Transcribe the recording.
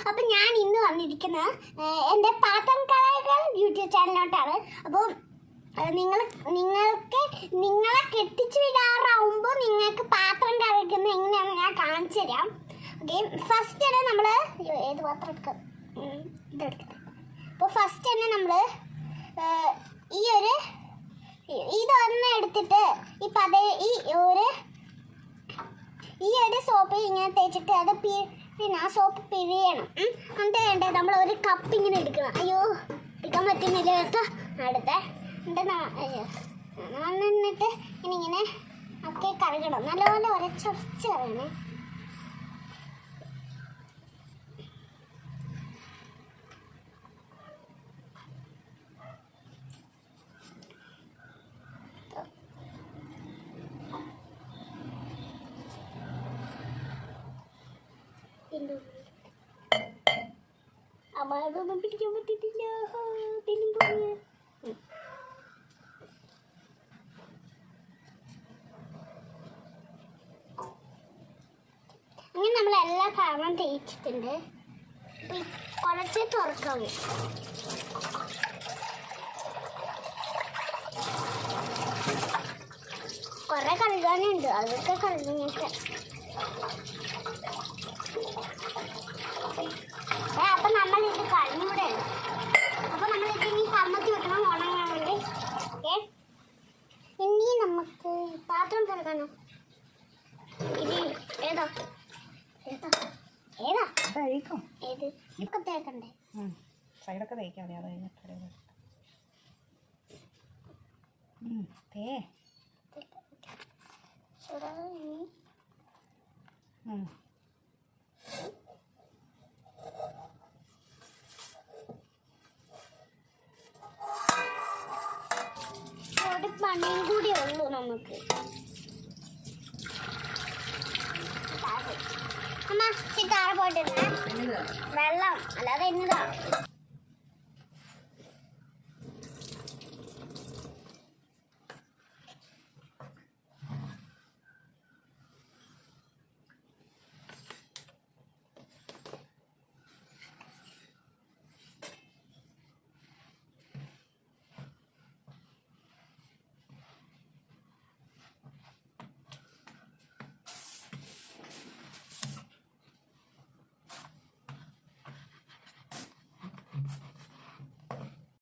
അപ്പം ഞാൻ ഇന്ന് വന്നിരിക്കുന്നത് എൻ്റെ പാത്രം കളകൾ യൂട്യൂബ് ചാനലിലോട്ടാണ്. അപ്പോൾ നിങ്ങളെ കെട്ടിച്ച് വിടാറാവുമ്പോൾ നിങ്ങൾക്ക് പാത്രം കഴുകുന്നത് എങ്ങനെയാണെന്ന് ഞാൻ കാണിച്ചു തരാം. ഓക്കെ, ഫസ്റ്റ് തന്നെ നമ്മൾ ഏത് പാത്രം എടുക്കാം, ഇതെടുക്കാം. അപ്പോൾ ഫസ്റ്റ് തന്നെ നമ്മൾ ഇതൊന്ന് എടുത്തിട്ട് ഈ ഒരു സോപ്പ് ഇങ്ങനെ തേച്ചിട്ട് അത് പിന്നെ ആ സോപ്പ് പിഴിയണം. എന്നിട്ട് വേണ്ടേ നമ്മൾ ഒരു കപ്പ് ഇങ്ങനെ എടുക്കണം. അയ്യോ എടുക്കാൻ പറ്റുന്നില്ല കേട്ടോ. അടുത്ത എന്നിട്ട് ഇങ്ങനെ ഒക്കെ കഴുകണം. നല്ലപോലെ ഉരച്ചുറച്ച് കഴുകണേ. അതൊന്നും പിടിക്കാൻ പറ്റിയിട്ടില്ല. അങ്ങനെ നമ്മൾ എല്ലാ ഭാഗവും തേച്ചിട്ടുണ്ട്. കുറച്ച് തുറക്കാവൂ. കുറെ കഴുകാനുണ്ട്, അതൊക്കെ കഴുകിയിട്ട് അപ്പൊ നമ്മൾ ഇത് കഴിഞ്ഞൂടെ. അപ്പൊ നമ്മളിത് ഇനി കമ്മത്തി വെക്കണം ഉണങ്ങാൻ വേണ്ടി. ഓക്കെ, ഇനി നമുക്ക് പാത്രം കഴുകാനോ? ഇത് ഏതാ ഏതാ ഏതാ ഏത് ഒക്കെ തേക്കണ്ടേ? സൈഡൊക്കെ തേക്കാൻ മതി. അത് കഴിഞ്ഞിട്ട് ഒരു പണിയും കൂടി ഉള്ളൂ നമുക്ക്. അമ്മ ചിത്താറ പോയിട്ടില്ല വെള്ളം, അല്ലാതെ എന്നതാ